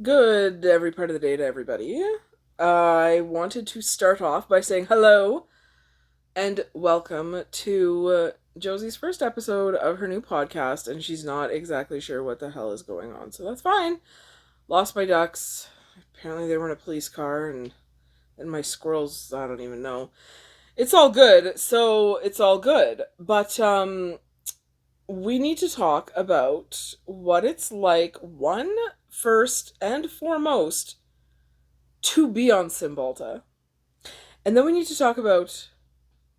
Good every part of the day to everybody. I wanted to start off by saying hello and welcome to Josie's first episode of her new podcast, and she's not exactly sure what the hell is going on, so that's fine. Lost my ducks. Apparently, they were in a police car, and my squirrels, I don't even know. It's all good, so it's all good. But, we need to talk about what it's like, one, first, and foremost, to be on Cymbalta. And then we need to talk about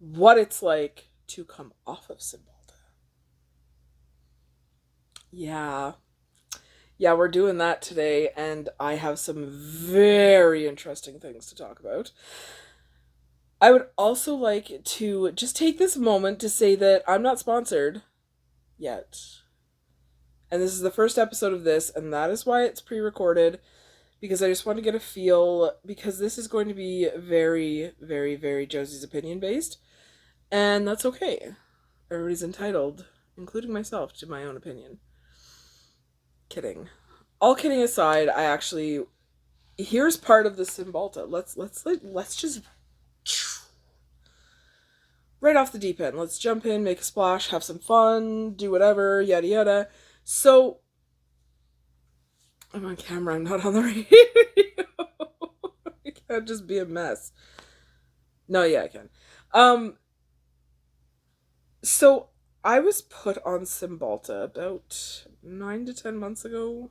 what it's like to come off of Cymbalta. Yeah. Yeah, we're doing that today, and I have some very interesting things to talk about. I would also like to just take this moment to say that I'm not sponsored yet. And this is the first episode of this, and that is why it's pre recorded, because I just want to get a feel, because this is going to be very, very, very Josie's opinion based. And that's okay. Everybody's entitled, including myself, to my own opinion. Kidding. All kidding aside, I actually here's part of the Cymbalta. Let's just right off the deep end. Let's jump in, make a splash, have some fun, do whatever, yada yada. So I'm on camera, I'm not on the radio. I can't just be a mess. No, yeah, I can. So I was put on Cymbalta about 9 to 10 months ago,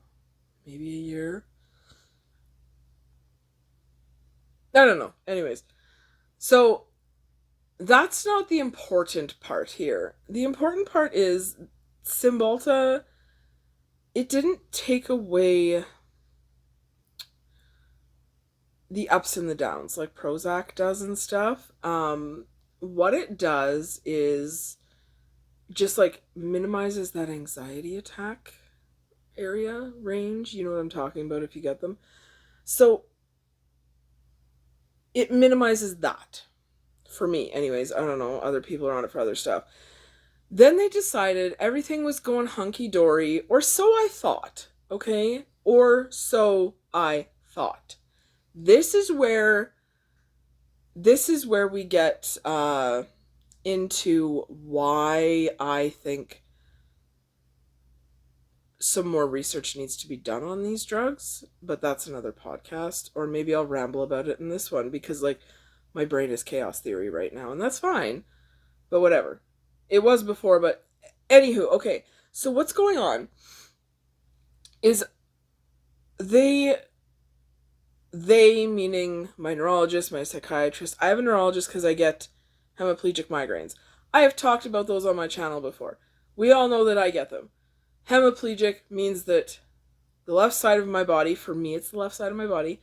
maybe a year. I don't know. Anyways, so that's not the important part here. The important part is Cymbalta. It didn't take away the ups and the downs like Prozac does and stuff. What it does is just like minimizes that anxiety attack area range. You know what I'm talking about if you get them. So it minimizes that for me. Anyways, I don't know. Other people are on it for other stuff. Then they decided everything was going hunky dory, or so I thought, okay? Or so I thought. This is where we get into why I think some more research needs to be done on these drugs, but that's another podcast, or maybe I'll ramble about it in this one because like my brain is chaos theory right now, and that's fine. But whatever. It was before, but anywho, okay. So what's going on is they meaning my neurologist, my psychiatrist. I have a neurologist because I get hemiplegic migraines. I have talked about those on my channel before. We all know that I get them. Hemiplegic means that the left side of my body, for me it's the left side of my body,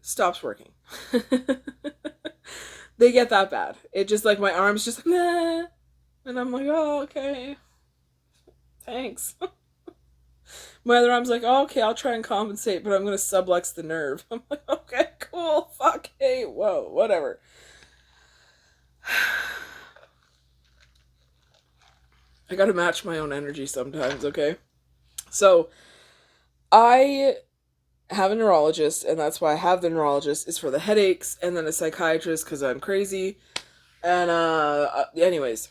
stops working. They get that bad. It just like my arms just like, nah. And I'm like, oh, okay. Thanks. My other arm's like, oh, okay, I'll try and compensate, but I'm going to sublux the nerve. I'm like, okay, cool, fuck, hey, whoa, whatever. I gotta match my own energy sometimes, okay? So, I have a neurologist, and that's why I have the neurologist, is for the headaches, and then a psychiatrist, because I'm crazy. And, anyways.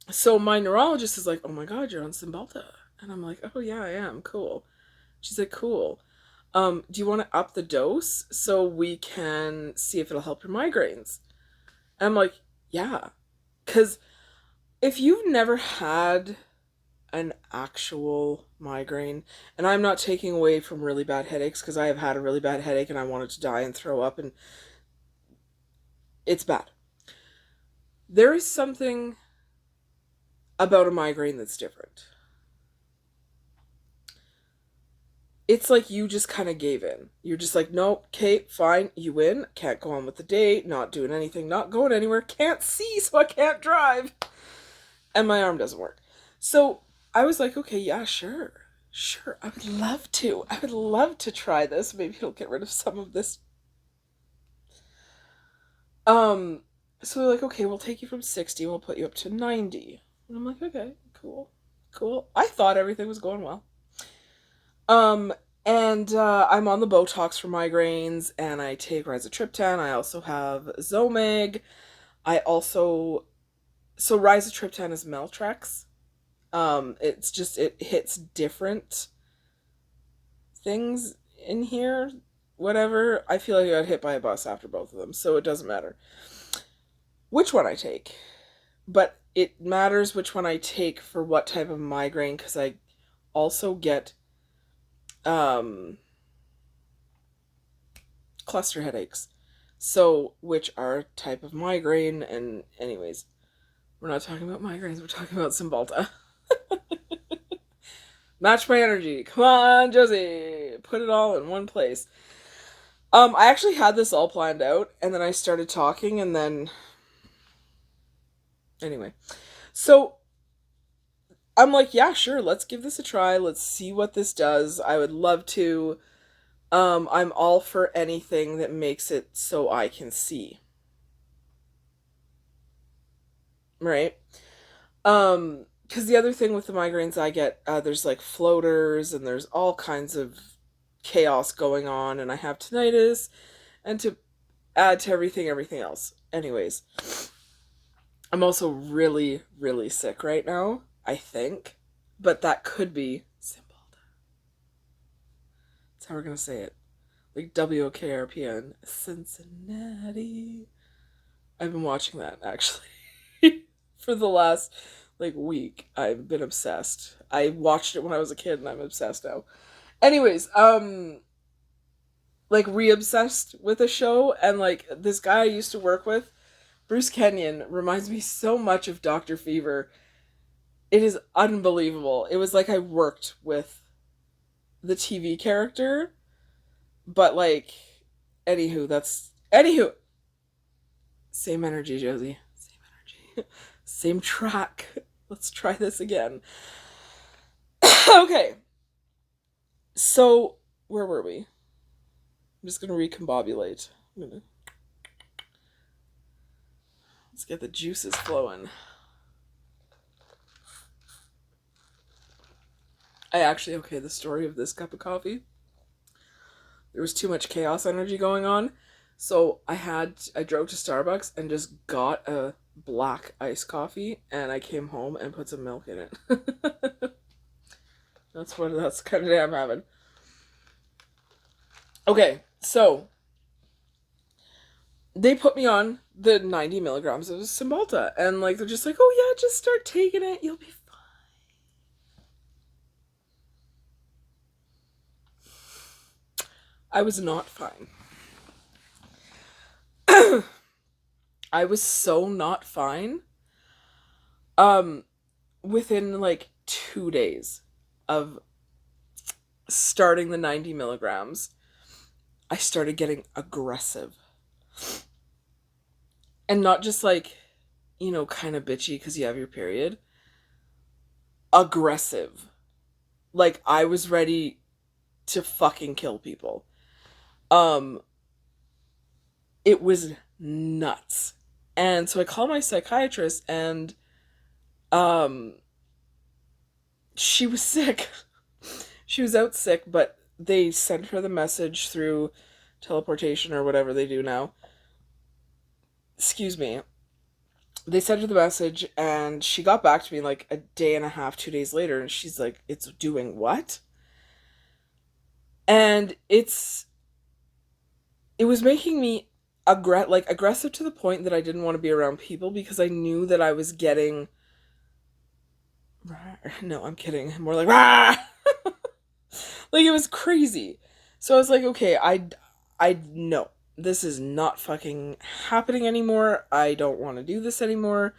So, my neurologist is like, oh my god, you're on Cymbalta. And I'm like, oh yeah, I am, cool. She's like, cool. Do you want to up the dose so we can see if it'll help your migraines? And I'm like, yeah. Because if you've never had an actual migraine, and I'm not taking away from really bad headaches because I have had a really bad headache and I wanted to die and throw up, and it's bad. There is something about a migraine that's different. It's like you just kind of gave in. You're just like, nope, okay, fine, you win. Can't go on with the day, not doing anything, not going anywhere, can't see, so I can't drive. And my arm doesn't work. So I was like, okay, yeah, sure. Sure, I would love to. I would love to try this. Maybe it'll get rid of some of this. Um, so they're like, okay, we'll take you from 60 and we'll put you up to 90. And I'm like, okay, cool. Cool. I thought everything was going well. Um, And I'm on the Botox for migraines, and I take rizatriptan. I also have Zomig. I also so rizatriptan is Meltrex. It's just it hits different things in here. Whatever. I feel like I got hit by a bus after both of them, so it doesn't matter which one I take. But it matters which one I take for what type of migraine, because I also get um cluster headaches. So, which are type of migraine, and anyways, we're not talking about migraines, we're talking about Cymbalta. Match my energy. Come on, Josie. Put it all in one place. I actually had this all planned out, and then I started talking, and then anyway. So I'm like, yeah, sure, let's give this a try. Let's see what this does. I would love to. I'm all for anything that makes it so I can see. Right? Because the other thing with the migraines I get, there's like floaters and there's all kinds of chaos going on, and I have tinnitus, and to add to everything else. Anyways, I'm also really, really sick right now, I think, but that could be Cymbalta. That's how we're gonna say it. Like WOKRP Cincinnati. I've been watching that actually for the last like week. I've been obsessed. I watched it when I was a kid and I'm obsessed now. Anyways, like re-obsessed with a show, and like this guy I used to work with, Bruce Kenyon, reminds me so much of Dr. Fever. It is unbelievable. It was like I worked with the TV character, but like anywho, same energy, Josie. Same energy. Same track. Let's try this again. Okay. So, where were we? I'm just gonna recombobulate. Let's get the juices flowing. Okay, the story of this cup of coffee. There was too much chaos energy going on. So I drove to Starbucks and just got a black iced coffee, and I came home and put some milk in it. That's the kind of day I'm having. Okay, so they put me on the 90 milligrams of Cymbalta, and like they're just like, oh yeah, just start taking it, you'll be fine. I was not fine. I was so not fine. Um, Within like 2 days of starting the 90 milligrams, I started getting aggressive. And not just like, kind of bitchy because you have your period. Aggressive. Like I was ready to fucking kill people. Um, it was nuts. And so I called my psychiatrist, and um she was sick. She was out sick, but they sent her the message through teleportation or whatever they do now. Excuse me. They sent her the message, and she got back to me like a day and a half, 2 days later, and she's like, it's doing what? And it was making me aggressive to the point that I didn't want to be around people, because I knew that I was getting no, I'm kidding. More like rah! Like it was crazy. So I was like, okay, I no, this is not fucking happening anymore. I don't want to do this anymore.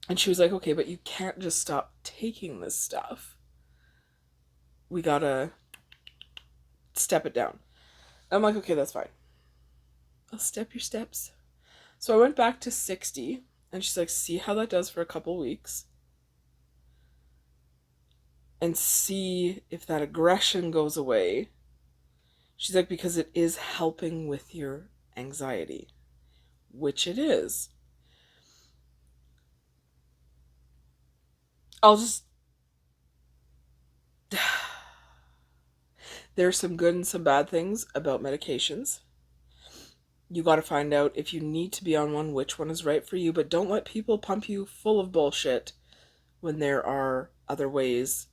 And she was like, okay, but you can't just stop taking this stuff. We gotta step it down. I'm like, okay, that's fine. I'll step your steps. So I went back to 60, and she's like, see how that does for a couple weeks, and see if that aggression goes away. She's like, because it is helping with your anxiety, which it is. I'll just. there's some good and some bad things about medications. You got to find out if you need to be on one, which one is right for you, but don't let people pump you full of bullshit when there are other ways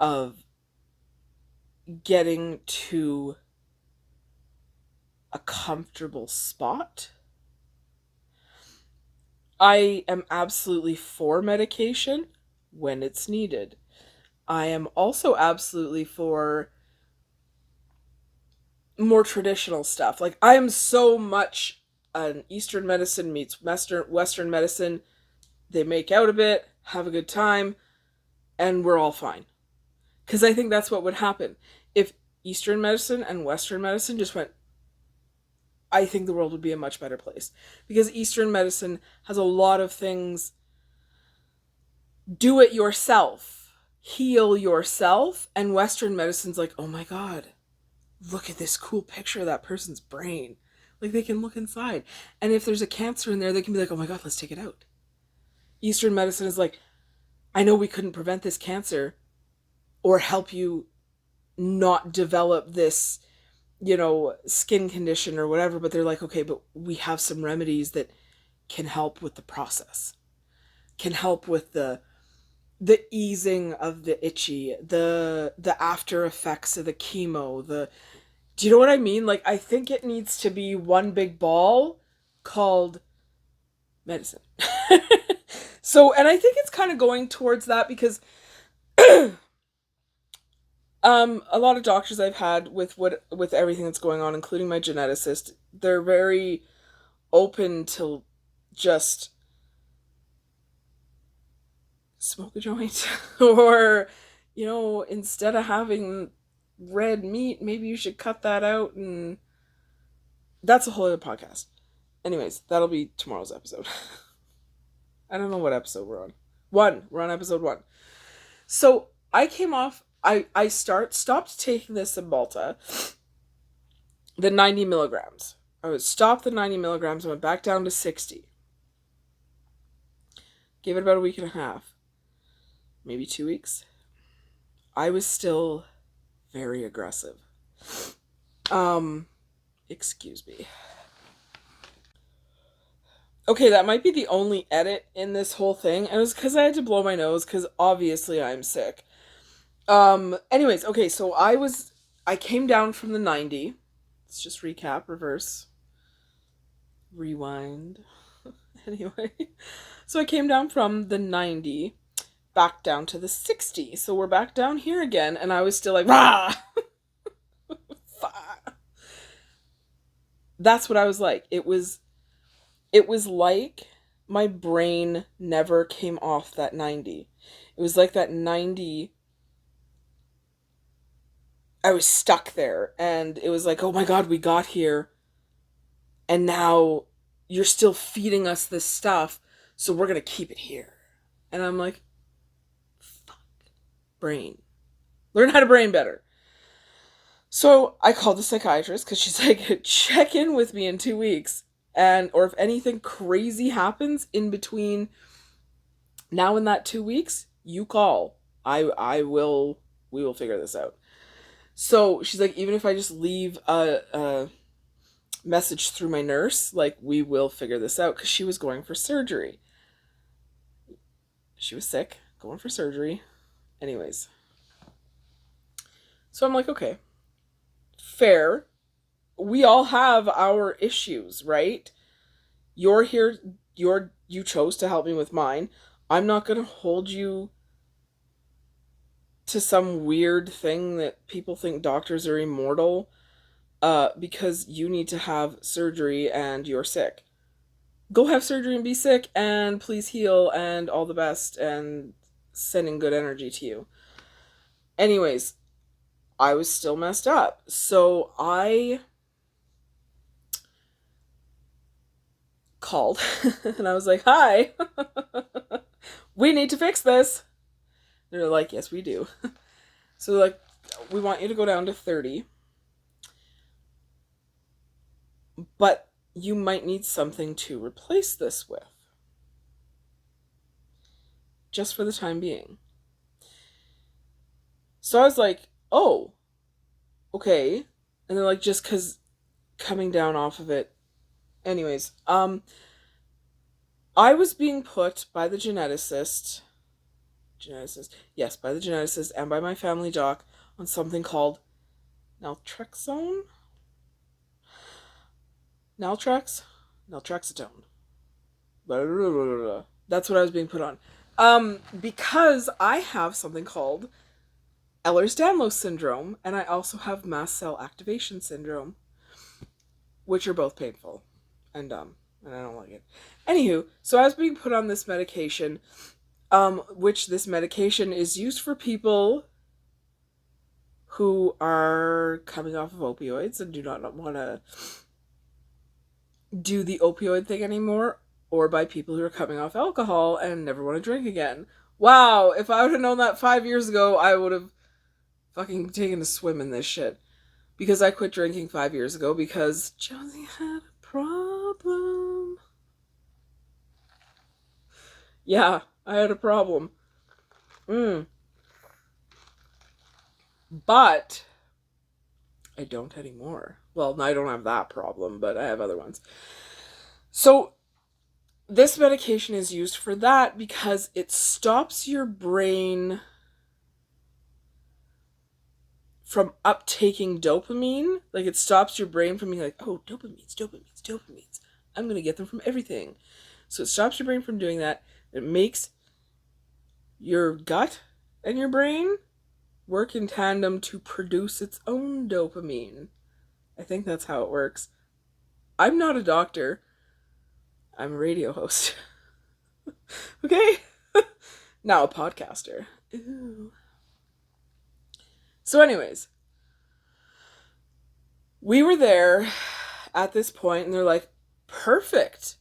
of getting to a comfortable spot. I am absolutely for medication when it's needed. I am also absolutely for more traditional stuff. Like, I am so much an Eastern medicine meets Western medicine. They make out a bit, have a good time, and we're all fine. Because I think that's what would happen. If Eastern medicine and Western medicine just went, I think the world would be a much better place. Because Eastern medicine has a lot of things, do it yourself, heal yourself, and Western medicine's like, oh my God, look at this cool picture of that person's brain. Like, they can look inside. And if there's a cancer in there, they can be like, oh my God, let's take it out. Eastern medicine is like, I know we couldn't prevent this cancer or help you not develop this, skin condition or whatever, but they're like, okay, but we have some remedies that can help with the process, can help with the easing of the itchy, the after effects of the chemo, do you know what I mean? Like, I think it needs to be one big ball called medicine. So, and I think it's kind of going towards that because a lot of doctors I've had with everything that's going on, including my geneticist, they're very open to just smoke a joint or, instead of having red meat, maybe you should cut that out, and that's a whole other podcast. Anyways, that'll be tomorrow's episode. I don't know what episode we're on. We're on episode 1. So I came off, I stopped taking this Cymbalta, the 90 milligrams. I would stop the 90 milligrams and went back down to 60. Gave it about a week and a half, maybe 2 weeks. I was still very aggressive. Excuse me. Okay, that might be the only edit in this whole thing. And it was because I had to blow my nose, because obviously I'm sick. Anyways, okay, so I came down from the 90. Let's just recap, reverse, rewind. Anyway, so I came down from the 90 back down to the 60. So we're back down here again, and I was still like, rah! That's what I was like. It was like my brain never came off that 90. It was like that 90, I was stuck there, and it was like, oh my God, we got here, and now you're still feeding us this stuff, so we're gonna keep it here. And I'm like, fuck, brain. Learn how to brain better. So I called the psychiatrist, because she's like, check in with me in 2 weeks. Or if anything crazy happens in between now and that 2 weeks, you call. We will figure this out. So she's like, even if I just leave a message through my nurse, like, we will figure this out, because she was going for surgery. She was sick, going for surgery. Anyways. So I'm like, okay, fair. We all have our issues, right? You're here, you chose to help me with mine. I'm not going to hold you to some weird thing that people think doctors are immortal, because you need to have surgery and you're sick. Go have surgery and be sick, and please heal, and all the best, and sending good energy to you. Anyways, I was still messed up. So I called and I was like, hi, we need to fix this. They're like, yes, we do. So they're like, we want you to go down to 30, but you might need something to replace this with, just for the time being. So I was like, oh, okay. And they're like, just because coming down off of it. Anyways, I was being put by the yes, by the geneticist and by my family doc on something called naltrexone? Naltrexone. Blah, blah, blah, blah. That's what I was being put on. Because I have something called Ehlers-Danlos syndrome, and I also have mast cell activation syndrome, which are both painful and dumb, and I don't like it. Anywho, so I was being put on this medication, which this medication is used for people who are coming off of opioids and do not want to do the opioid thing anymore, or by people who are coming off alcohol and never want to drink again. Wow, if I would have known that 5 years ago, I would have fucking taken a swim in this shit. Because I quit drinking 5 years ago because Josie had a problem. Yeah, I had a problem. But I don't anymore. Well, I don't have that problem, but I have other ones. So this medication is used for that because it stops your brain from uptaking dopamine. Like, it stops your brain from being like, oh, dopamines. I'm going to get them from everything. So it stops your brain from doing that. It makes your gut and your brain work in tandem to produce its own dopamine. I think that's how it works. I'm not a doctor. I'm a radio host. Okay? Now a podcaster. Ooh. So anyways, we were there at this point and they're like, perfect.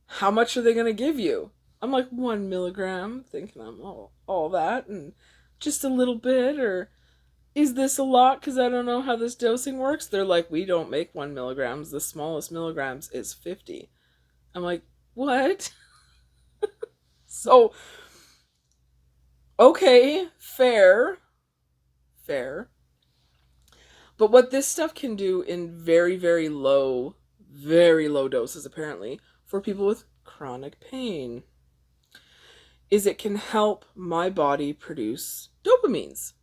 How much are they going to give you? I'm like, 1 milligram, thinking I'm all that and just a little bit, or is this a lot because I don't know how this dosing works? They're like, we don't make 1 milligrams. The smallest milligrams is 50. I'm like, what? So, okay, fair. But what this stuff can do in very, very low doses, apparently, for people with chronic pain, is it can help my body produce dopamines.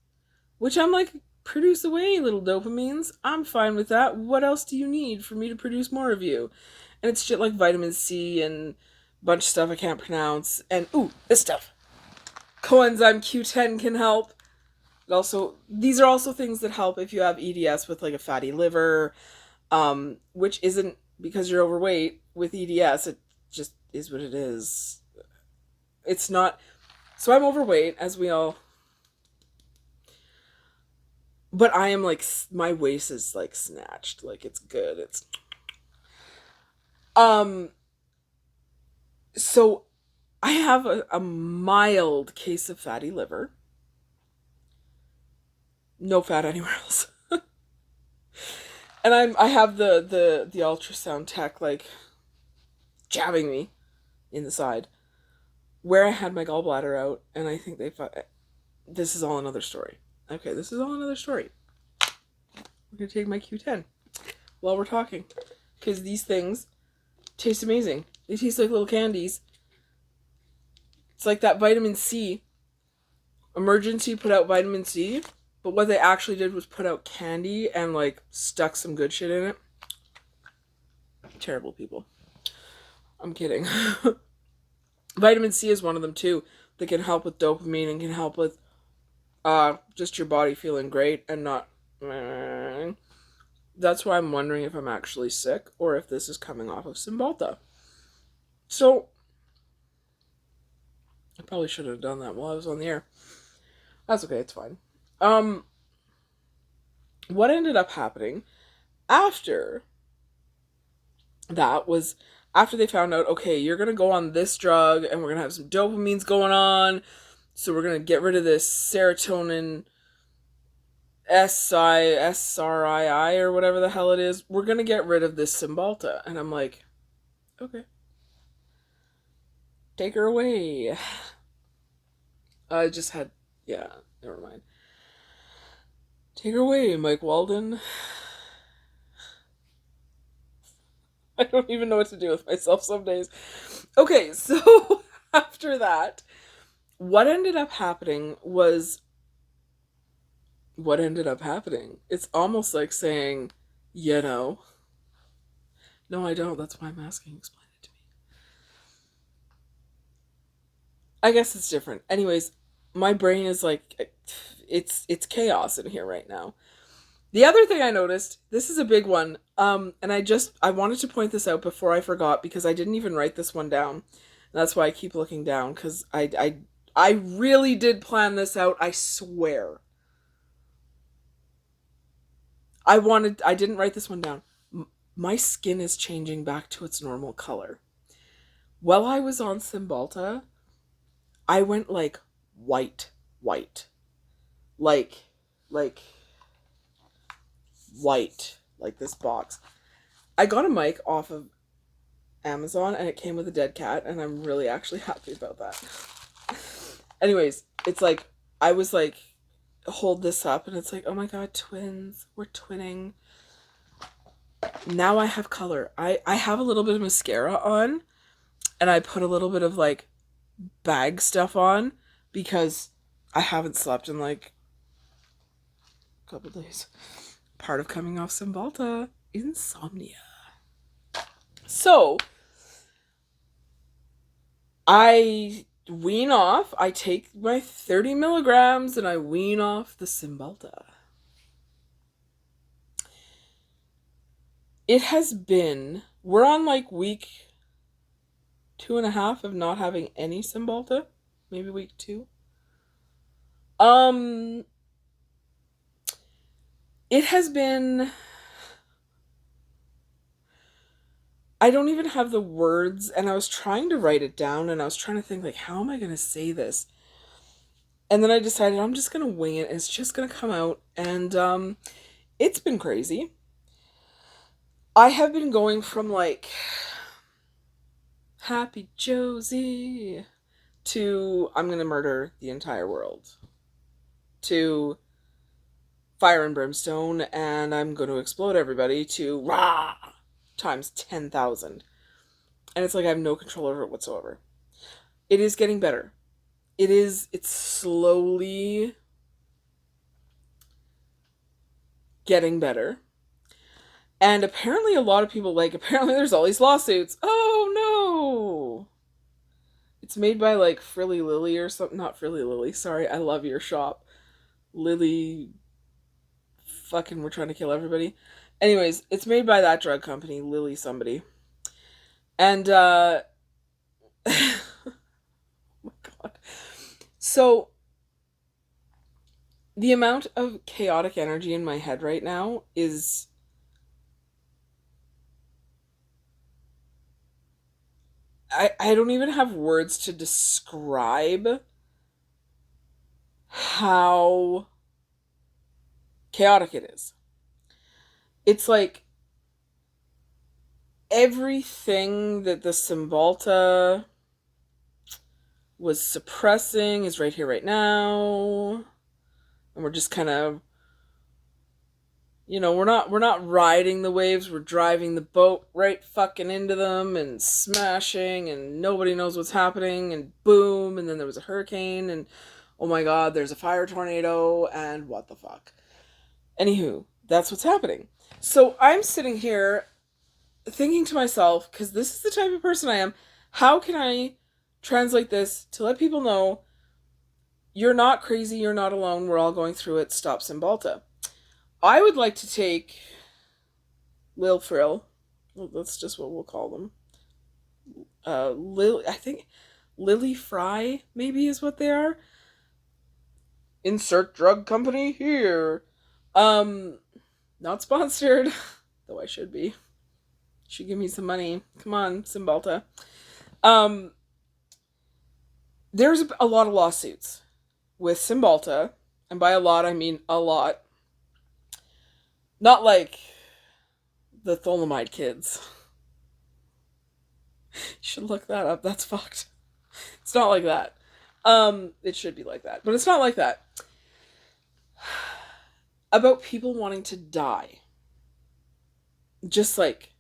Which I'm like, produce away, little dopamines. I'm fine with that. What else do you need for me to produce more of you? And it's shit like vitamin C and a bunch of stuff I can't pronounce. And, ooh, this stuff. Coenzyme Q10 can help. Also, these are also things that help if you have EDS with like a fatty liver, which isn't because you're overweight with EDS. It just is what it is. It's not. So I'm overweight, as we all. But I am like, my waist is like snatched. Like, it's good. It's. So I have a mild case of fatty liver. No fat anywhere else. And I have the ultrasound tech like jabbing me in the side where I had my gallbladder out, and I think this is all another story. Okay, this is all another story. We're gonna take my Q10 while we're talking, because these things taste amazing. They taste like little candies. It's like that vitamin C. Emergency put out vitamin C, but what they actually did was put out candy and like stuck some good shit in it. Terrible people. I'm kidding. Vitamin C is one of them too, that can help with dopamine and can help with just your body feeling great and not. That's why I'm wondering if I'm actually sick or if this is coming off of Cymbalta. So I probably should have done that while I was on the air. That's okay, it's fine. What ended up happening after that was, after they found out, okay, you're going to go on this drug and we're going to have some dopamines going on. So we're going to get rid of this serotonin SRII or whatever the hell it is. We're going to get rid of this Cymbalta. And I'm like, okay. Take her away. I just had, yeah, never mind. Take her away, Mike Walden. I don't even know what to do with myself some days. Okay, so after that, what ended up happening was what ended up happening. It's almost like saying, you know. No, I don't. That's why I'm asking. Explain it to me. I guess it's different. Anyways, my brain is like, it's chaos in here right now. The other thing I noticed, this is a big one, and I wanted to point this out before I forgot because I didn't even write this one down. And that's why I keep looking down, because I really did plan this out, I swear. I didn't write this one down. My skin is changing back to its normal color. While I was on Cymbalta, I went like white. Like white, like this box. I got a mic off of Amazon and it came with a dead cat, and I'm really actually happy about that. Anyways, it's like, I was like, hold this up, and it's like, oh my god, twins, we're twinning. Now I have color. I have a little bit of mascara on, and I put a little bit of like bag stuff on because I haven't slept in like a couple days. Part of coming off Cymbalta, insomnia. So I wean off. I take my 30 milligrams and I wean off the Cymbalta. It has been, we're on like week 2.5 of not having any Cymbalta. Maybe week 2. It has been, I don't even have the words, and I was trying to write it down, and I was trying to think, like, how am I going to say this? And then I decided I'm just going to wing it, and it's just going to come out, and it's been crazy. I have been going from, like, Happy Josie to I'm going to murder the entire world to fire and brimstone, and I'm going to explode everybody to rah times 10,000. And it's like I have no control over it whatsoever. It is getting better. It's slowly getting better. And apparently a lot of people, like, apparently there's all these lawsuits. Oh no! It's made by like Frilly Lily or something. Not Frilly Lily, sorry, I love your shop. Lily fucking we're trying to kill everybody. Anyways, it's made by that drug company, Lily somebody. And oh my god. So the amount of chaotic energy in my head right now is I don't even have words to describe how chaotic it is. It's like everything that the Cymbalta was suppressing is right here, right now. And we're just kind of, we're not riding the waves, we're driving the boat right fucking into them and smashing, and nobody knows what's happening, and boom, and then there was a hurricane, and oh my god, there's a fire tornado, and what the fuck. Anywho, that's what's happening. So I'm sitting here thinking to myself, because this is the type of person I am, how can I translate this to let people know you're not crazy, you're not alone, we're all going through it, stop Cymbalta. I would like to take Lil Frill, well, that's just what we'll call them. I think Lily Fry maybe is what they are. Insert drug company here. Not sponsored, though I should be. Should give me some money. Come on, Cymbalta. There's a lot of lawsuits with Cymbalta, and by a lot I mean a lot. Not like the thalidomide kids. You should look that up. That's fucked. It's not like that. It should be like that, but it's not like that. about people wanting to die. Just like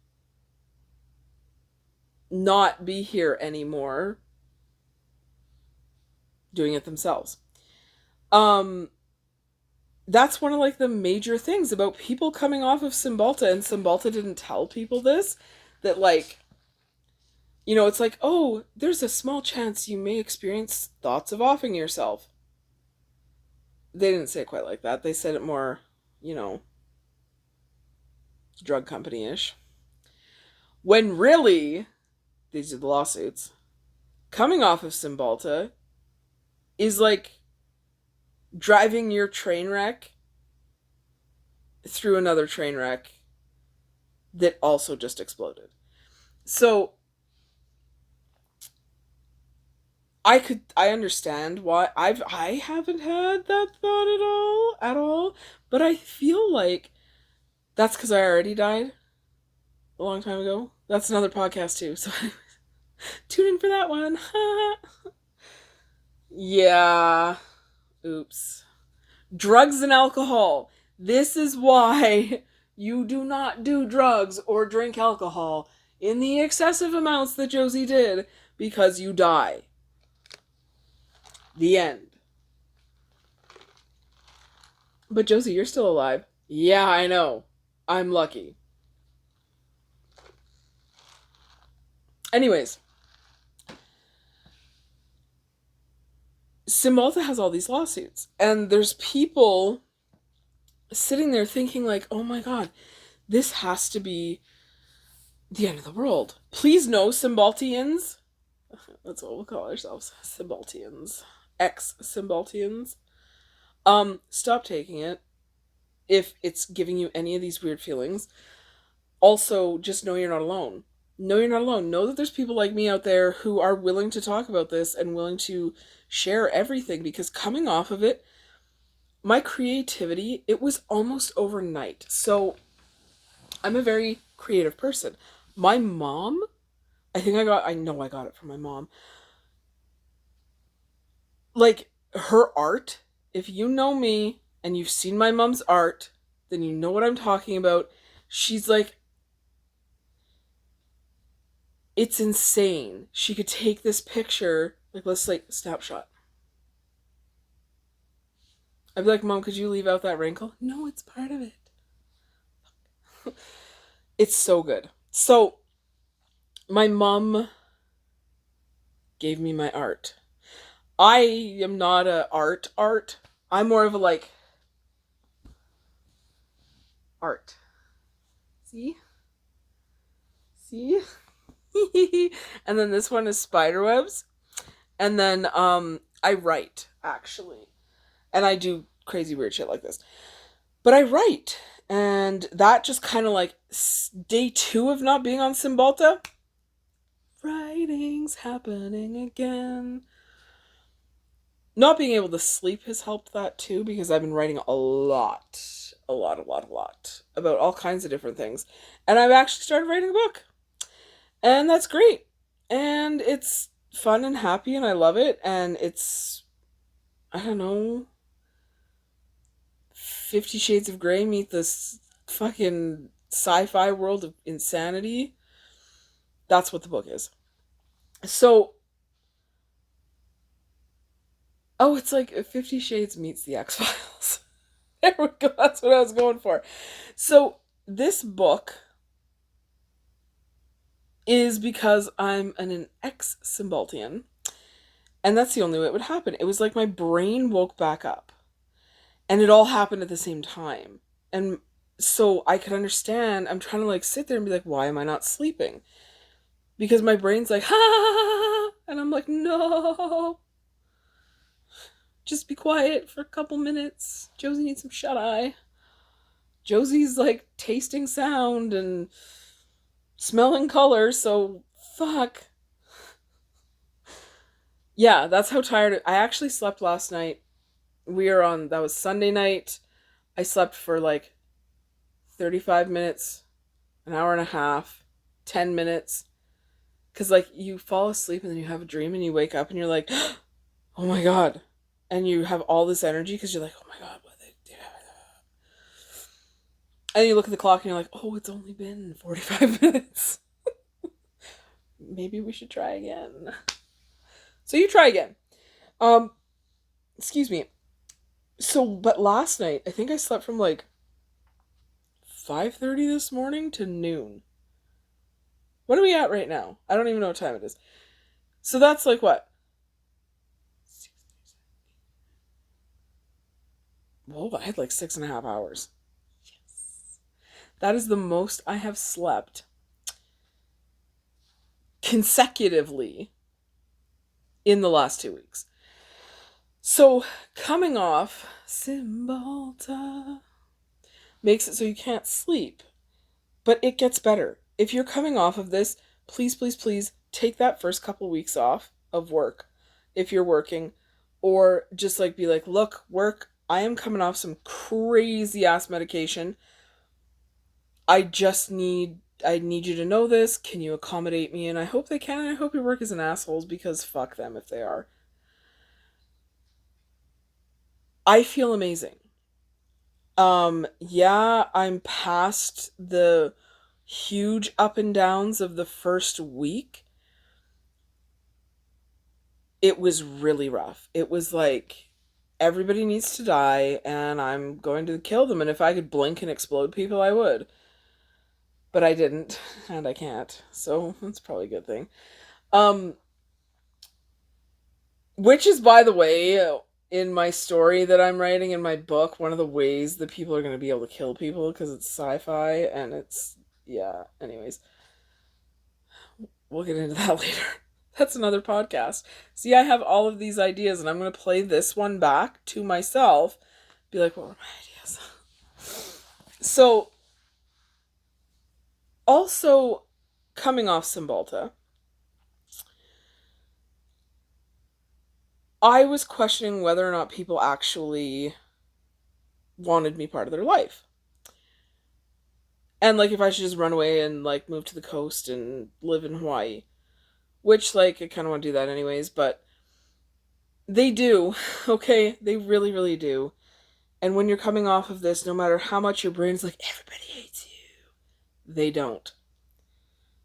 not be here anymore, doing it themselves. That's one of like the major things about people coming off of Cymbalta, and Cymbalta didn't tell people this, that like, you know, it's like, oh, there's a small chance you may experience thoughts of offing yourself. They didn't say it quite like that. They said it more, you know, drug company-ish. When really, these are the lawsuits, coming off of Cymbalta is like driving your train wreck through another train wreck that also just exploded. So I understand why I haven't had that thought at all, but I feel like that's because I already died a long time ago. That's another podcast too, so tune in for that one. Yeah. Oops. Drugs and alcohol. This is why you do not do drugs or drink alcohol in the excessive amounts that Josie did, because you die. The end. But Josie, you're still alive. Yeah, I know. I'm lucky. Anyways, Cymbalta has all these lawsuits, and there's people sitting there thinking like, oh my god, this has to be the end of the world. Please know, Cymbaltians, that's what we'll call ourselves, Cymbaltians, ex-Cymbaltians, stop taking it if it's giving you any of these weird feelings. Also, just know you're not alone. Know you're not alone. Know that there's people like me out there who are willing to talk about this and willing to share everything, because coming off of it, my creativity, it was almost overnight. So I'm a very creative person. My mom, I know I got it from my mom. Like, her art, if you know me and you've seen my mom's art, then you know what I'm talking about. She's like, it's insane. She could take this picture, like, let's like snapshot. I'd be like, Mom, could you leave out that wrinkle? No, it's part of it. It's so good. So, my mom gave me my art. I am not a art. I'm more of a like art. See? And then this one is spider webs. And then I write, actually. And I do crazy weird shit like this. But I write. And that just kind of like day 2 of not being on Cymbalta. Writing's happening again. Not being able to sleep has helped that too, because I've been writing a lot about all kinds of different things. And I've actually started writing a book. And that's great. And it's fun and happy and I love it. And it's, I don't know, 50 Shades of Grey meet this fucking sci-fi world of insanity. That's what the book is. So, oh, it's like 50 Shades meets the X-Files. There we go. That's what I was going for. So, this book is because I'm an ex-Cymbaltian, and that's the only way it would happen. It was like my brain woke back up, and it all happened at the same time. And so I could understand, I'm trying to like sit there and be like, why am I not sleeping? Because my brain's like, ha, and I'm like, no, just be quiet for a couple minutes. Josie needs some shut-eye. Josie's like tasting sound and smelling color, so fuck. Yeah, that's how tired I actually slept last night. That was Sunday night. I slept for like 35 minutes, an hour and a half, 10 minutes. Because like you fall asleep and then you have a dream and you wake up and you're like, oh my god. And you have all this energy because you're like, oh my god, what they do. And you look at the clock and you're like, oh, it's only been 45 minutes. Maybe we should try again. So you try again. Excuse me. So, but last night, I think I slept from like 5:30 this morning to noon. What are we at right now? I don't even know what time it is. So that's like what? Whoa, I had like 6.5 hours. Yes. That is the most I have slept consecutively in the last 2 weeks. So coming off Cymbalta makes it so you can't sleep, but it gets better. If you're coming off of this, please, please, please take that first couple weeks off of work if you're working, or just like be like, look, work, I am coming off some crazy ass medication. I need you to know this. Can you accommodate me? And I hope they can. And I hope your work isn't assholes, because fuck them if they are. I feel amazing. Yeah, I'm past the huge up and downs of the first week. It was really rough. It was like everybody needs to die and I'm going to kill them, and if I could blink and explode people, I would. But I didn't, and I can't. So that's probably a good thing. Which is, by the way, in my story that I'm writing in my book, one of the ways that people are going to be able to kill people, because it's sci-fi and it's, yeah, anyways. We'll get into that later. That's another podcast. See, I have all of these ideas and I'm going to play this one back to myself. Be like, what were my ideas? So, also coming off Cymbalta, I was questioning whether or not people actually wanted me part of their life. And like if I should just run away and like move to the coast and live in Hawaii. Which, like, I kind of want to do that anyways, but they do, okay? They really, really do. And when you're coming off of this, no matter how much your brain's like, everybody hates you, they don't.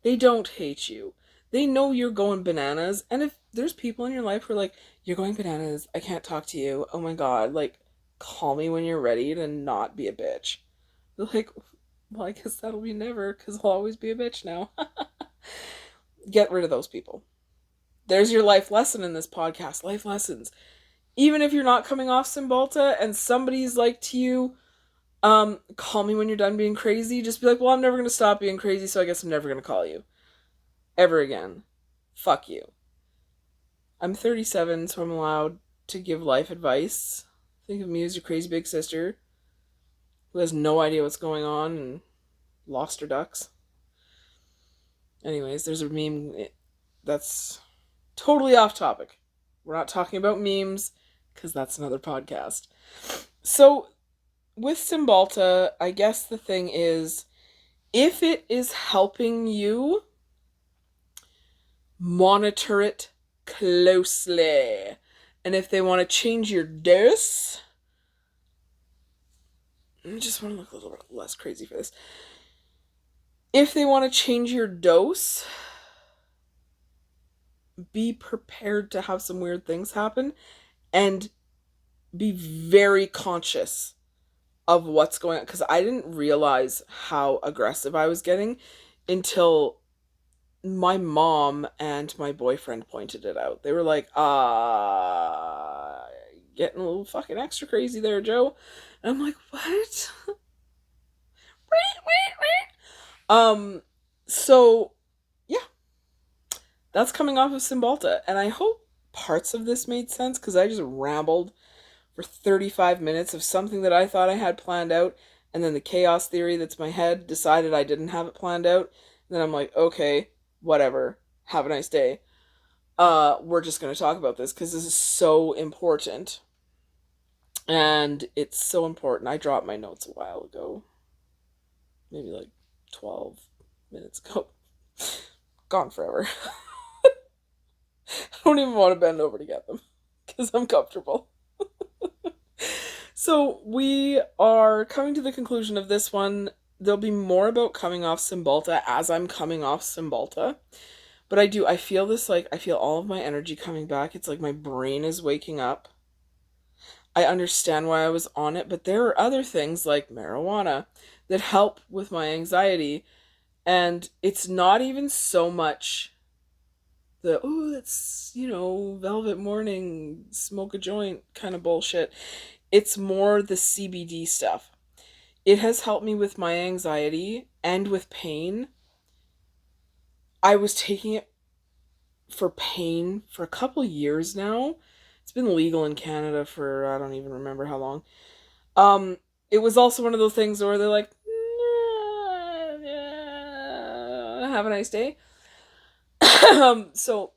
They don't hate you. They know you're going bananas, and if there's people in your life who are like, you're going bananas, I can't talk to you, oh my god, like, call me when you're ready to not be a bitch. They're like, well, I guess that'll be never, because I'll always be a bitch now. Get rid of those people. There's your life lesson in this podcast. Life lessons. Even if you're not coming off Cymbalta and somebody's like to you, call me when you're done being crazy, just be like, well, I'm never going to stop being crazy, so I guess I'm never going to call you. Ever again. Fuck you. I'm 37, so I'm allowed to give life advice. Think of me as your crazy big sister who has no idea what's going on and lost her ducks. Anyways, there's a meme that's totally off topic. We're not talking about memes, because that's another podcast. So, with Cymbalta, I guess the thing is, if it is helping you, monitor it closely. And if they want to change your dose, I just want to look a little bit less crazy for this. If they want to change your dose, be prepared to have some weird things happen and be very conscious of what's going on, because I didn't realize how aggressive I was getting until my mom and my boyfriend pointed it out. They were like, getting a little fucking extra crazy there, Joe. And I'm like, what? So yeah, that's coming off of Cymbalta, and I hope parts of this made sense, because I just rambled for 35 minutes of something that I thought I had planned out, and then the chaos theory that's my head decided I didn't have it planned out, and then I'm like, okay, whatever, have a nice day. We're just going to talk about this, because this is so important, and it's so important. I dropped my notes a while ago, maybe like 12 minutes ago. Gone forever. I don't even want to bend over to get them, because I'm comfortable. So we are coming to the conclusion of this one. There'll be more about coming off Cymbalta as I'm coming off Cymbalta. But I feel this, like, I feel all of my energy coming back. It's like my brain is waking up. I understand why I was on it, but there are other things like marijuana that help with my anxiety. And it's not even so much the, oh, it's, velvet morning, smoke a joint kind of bullshit. It's more the CBD stuff. It has helped me with my anxiety and with pain. I was taking it for pain for a couple years now. It's been legal in Canada for I don't even remember how long. It was also one of those things where they're like, have a nice day. So,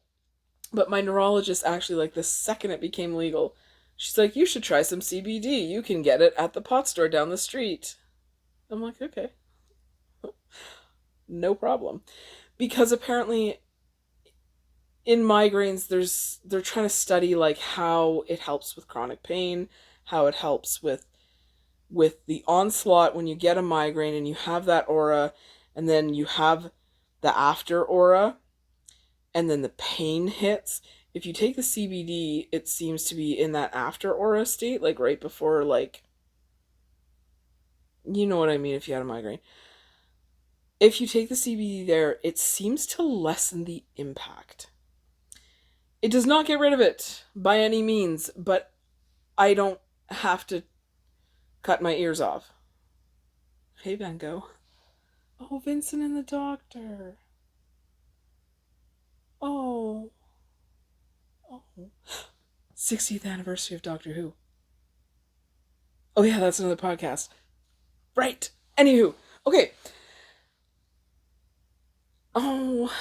but my neurologist actually, like, the second it became legal, she's like, you should try some CBD. You can get it at the pot store down the street. I'm like, okay. No problem. Because apparently in migraines they're trying to study like how it helps with chronic pain, how it helps with the onslaught when you get a migraine and you have that aura, and then you have the after aura, and then the pain hits. If you take the CBD, it seems to be in that after aura state, like right before, like, you know what I mean, if you had a migraine. If you take the CBD there, it seems to lessen the impact. It does not get rid of it by any means, but I don't have to cut my ears off. Hey, Van Gogh. Oh, Vincent and the Doctor. Oh. Oh. 60th anniversary of Doctor Who. Oh yeah, that's another podcast. Right. Anywho. Okay. Oh.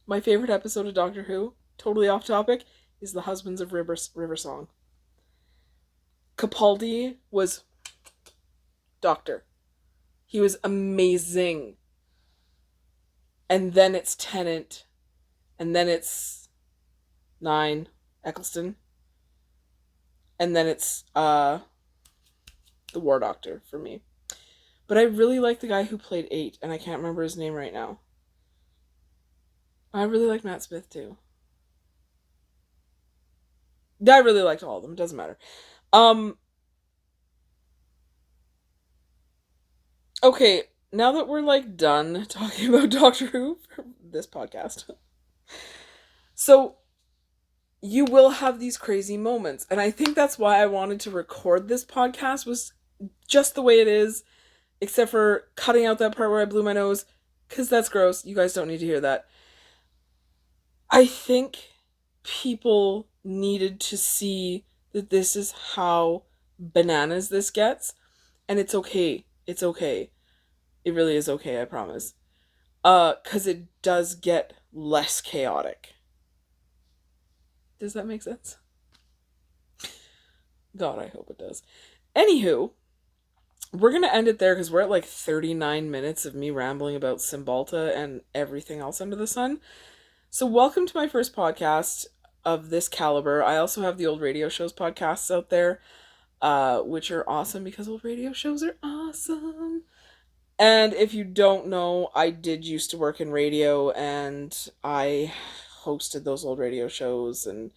My favorite episode of Doctor Who, totally off topic, is the Husbands of River Song. Capaldi was Doctor. He was amazing. And then it's Tennant. And then it's 9, Eccleston. And then it's the War Doctor for me. But I really like the guy who played 8, and I can't remember his name right now. I really like Matt Smith too. I really liked all of them, doesn't matter. Okay, now that we're like done talking about Doctor Who for this podcast. So you will have these crazy moments, and I think that's why I wanted to record this podcast, was just the way it is, except for cutting out that part where I blew my nose, because that's gross. You guys don't need to hear that. I think people needed to see that this is how bananas this gets, and it's okay. It's okay. It really is okay, I promise. 'Cause it does get less chaotic. Does that make sense? God, I hope it does. Anywho, we're gonna end it there because we're at like 39 minutes of me rambling about Cymbalta and everything else under the sun. So welcome to my first podcast of this caliber. I also have the Old Radio Shows podcasts out there, which are awesome because old radio shows are awesome. And if you don't know, I did used to work in radio, and I hosted those old radio shows, and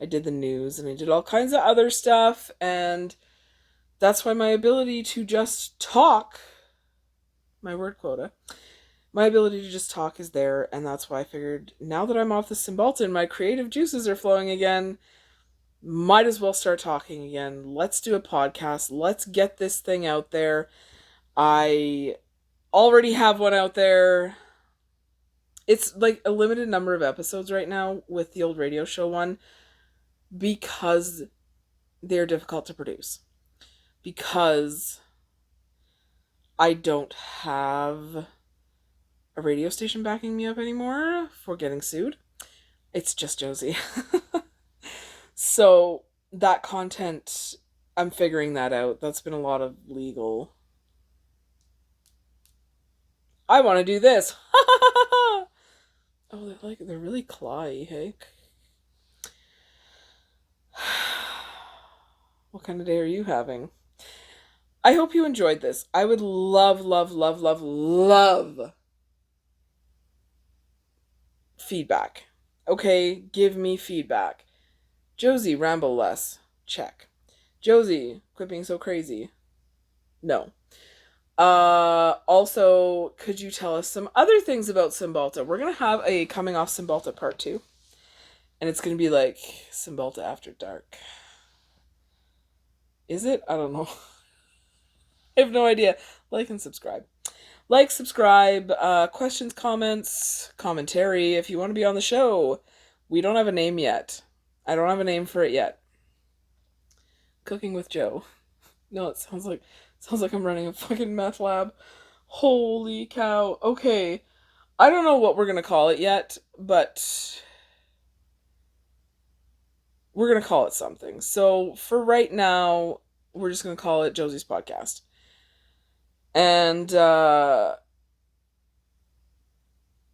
I did the news, and I did all kinds of other stuff, and that's why my ability to just talk, my word quota, my ability to just talk is there, and that's why I figured, now that I'm off the Cymbalta and my creative juices are flowing again, might as well start talking again. Let's do a podcast. Let's get this thing out there. I already have one out there. It's like a limited number of episodes right now with the Old Radio Show one, because they're difficult to produce. Because I don't have a radio station backing me up anymore for getting sued. It's just Josie. So that content, I'm figuring that out. That's been a lot of legal. I want to do this. Oh, they're really clawy, hey? What kind of day are you having? I hope you enjoyed this. I would love, love, love, love, love feedback. Okay, give me feedback. Josie, ramble less. Check. Josie, quit being so crazy. No. Also, could you tell us some other things about Cymbalta? We're gonna have a coming off Cymbalta part 2. And it's gonna be like Cymbalta After Dark. Is it? I don't know. I have no idea. Like and subscribe. Like, subscribe, questions, comments, commentary if you want to be on the show. We don't have a name yet. I don't have a name for it yet. Cooking with Joe. No, it sounds like I'm running a fucking meth lab. Holy cow. Okay. I don't know what we're going to call it yet, but we're going to call it something. So for right now, we're just going to call it Josie's Podcast. And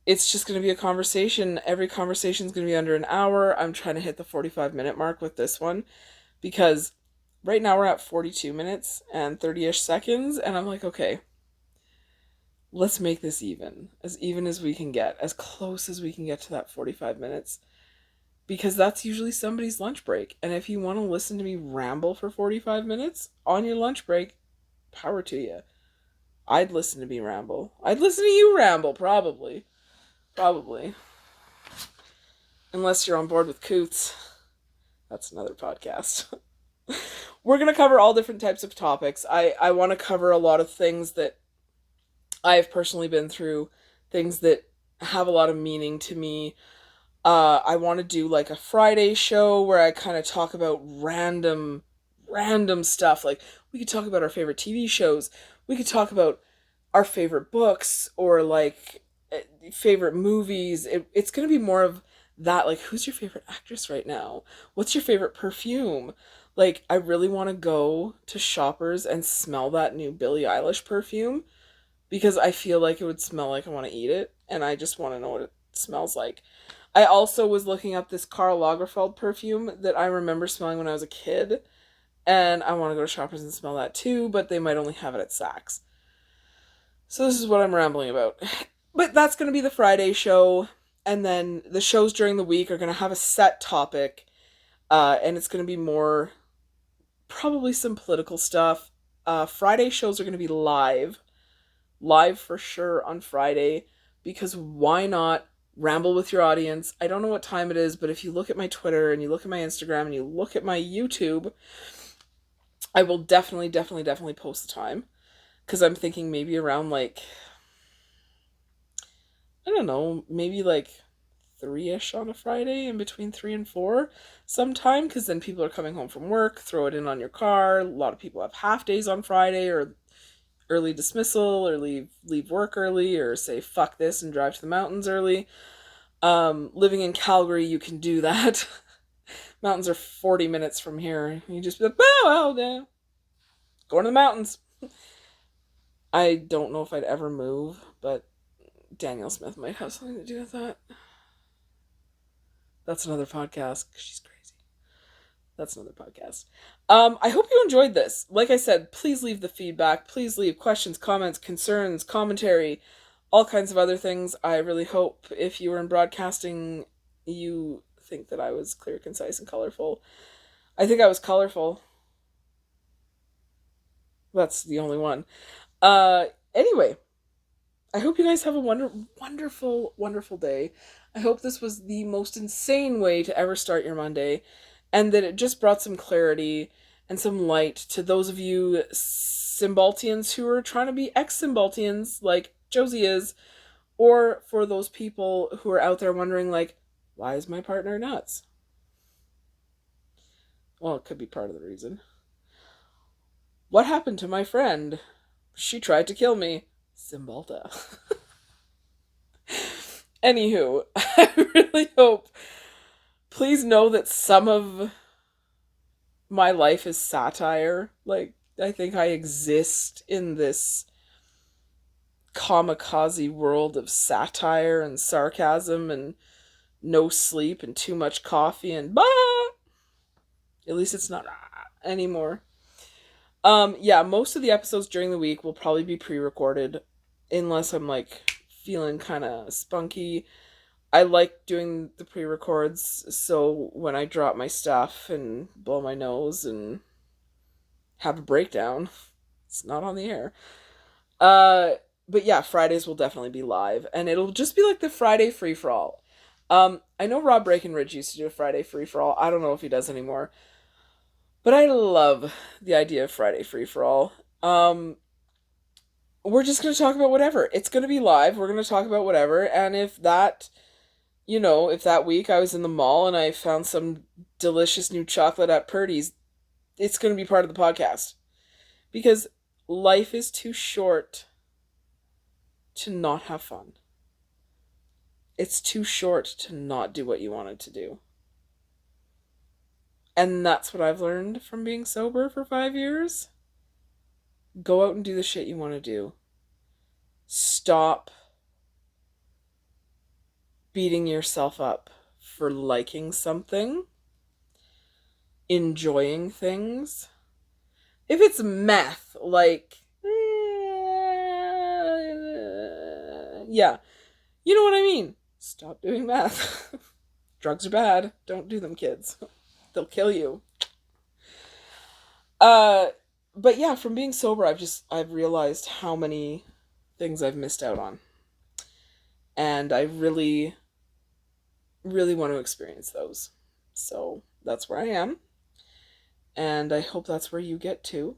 it's just going to be a conversation. Every conversation is going to be under an hour. I'm trying to hit the 45-minute mark with this one because right now we're at 42 minutes and 30-ish seconds. And I'm like, okay, let's make this even as we can get, as close as we can get to that 45 minutes. Because that's usually somebody's lunch break. And if you want to listen to me ramble for 45 minutes on your lunch break, power to you. I'd listen to me ramble. I'd listen to you ramble, probably. Probably. Unless you're on board with Coots. That's another podcast. We're going to cover all different types of topics. I want to cover a lot of things that I've personally been through, things that have a lot of meaning to me. I want to do like a Friday show where I kind of talk about random stuff. Like, we could talk about our favorite TV shows. We could talk about our favorite books or like favorite movies. It's going to be more of that. Like, who's your favorite actress right now? What's your favorite perfume? Like, I really want to go to Shoppers and smell that new Billie Eilish perfume because I feel like it would smell like I want to eat it. And I just want to know what it smells like. I also was looking up this Karl Lagerfeld perfume that I remember smelling when I was a kid. And I want to go to Shoppers and smell that too, but they might only have it at Saks. So this is what I'm rambling about. But that's going to be the Friday show. And then the shows during the week are going to have a set topic. And it's going to be more, probably some political stuff. Friday shows are going to be live. Live for sure on Friday. Because why not ramble with your audience? I don't know what time it is, but if you look at my Twitter and you look at my Instagram and you look at my YouTube, I will definitely post the time. Because I'm thinking maybe around like, I don't know, maybe like 3-ish on a Friday, in between 3 and 4 sometime, because then people are coming home from work, throw it in on your car. A lot of people have half days on Friday, or early dismissal, or leave work early, or say fuck this and drive to the mountains early. Living in Calgary, you can do that. Mountains are 40 minutes from here. You just be like, oh, damn. Going to the mountains. I don't know if I'd ever move, but Danielle Smith might have something to do with that. That's another podcast. She's crazy. That's another podcast. I hope you enjoyed this. Like I said, please leave the feedback. Please leave questions, comments, concerns, commentary, all kinds of other things. I really hope if you were in broadcasting, you think that I was clear, concise, and colorful. I think I was colorful. That's the only one. Anyway, I hope you guys have a wonderful day. I hope this was the most insane way to ever start your Monday, and that it just brought some clarity and some light to those of you Cymbaltians who are trying to be ex-Cymbaltians, like Josie is, or for those people who are out there wondering, like, why is my partner nuts? Well, it could be part of the reason. What happened to my friend? She tried to kill me. Cymbalta. Anywho, I really hope, please know that some of my life is satire. Like, I think I exist in this kamikaze world of satire and sarcasm and no sleep and too much coffee and bah! At least it's not. anymore. Yeah, most of the episodes during the week will probably be pre-recorded unless I'm like feeling kind of spunky. I like doing the pre-records so when I drop my stuff and blow my nose and have a breakdown, it's not on the air. Uh, but yeah, Fridays will definitely be live, and it'll just be like the Friday free for all. I know Rob Breckenridge used to do a Friday free for all. I don't know if he does anymore, but I love the idea of Friday free for all. We're just gonna talk about whatever. It's gonna be live. We're gonna talk about whatever, and if that week I was in the mall and I found some delicious new chocolate at Purdy's, it's gonna be part of the podcast because life is too short to not have fun. It's too short to not do what you wanted to do. And that's what I've learned from being sober for 5 years. Go out and do the shit you want to do. Stop beating yourself up for liking something, enjoying things. If it's meth, like, yeah, you know what I mean. Stop doing meth. Drugs are bad. Don't do them, kids. They'll kill you. Uh, but yeah, from being sober, I've realized how many things I've missed out on, and I really, really want to experience those. So that's where I am, and I hope that's where you get to.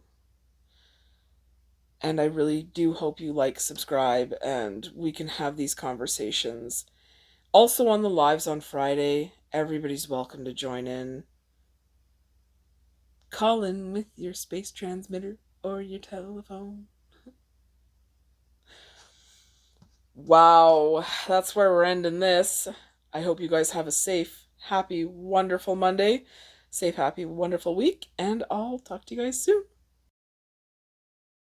And I really do hope you like, subscribe, and we can have these conversations. Also on the lives on Friday, everybody's welcome to join in. Call in with your space transmitter or your telephone. Wow, that's where we're ending this. I hope you guys have a safe, happy, wonderful Monday. Safe, happy, wonderful week, and I'll talk to you guys soon.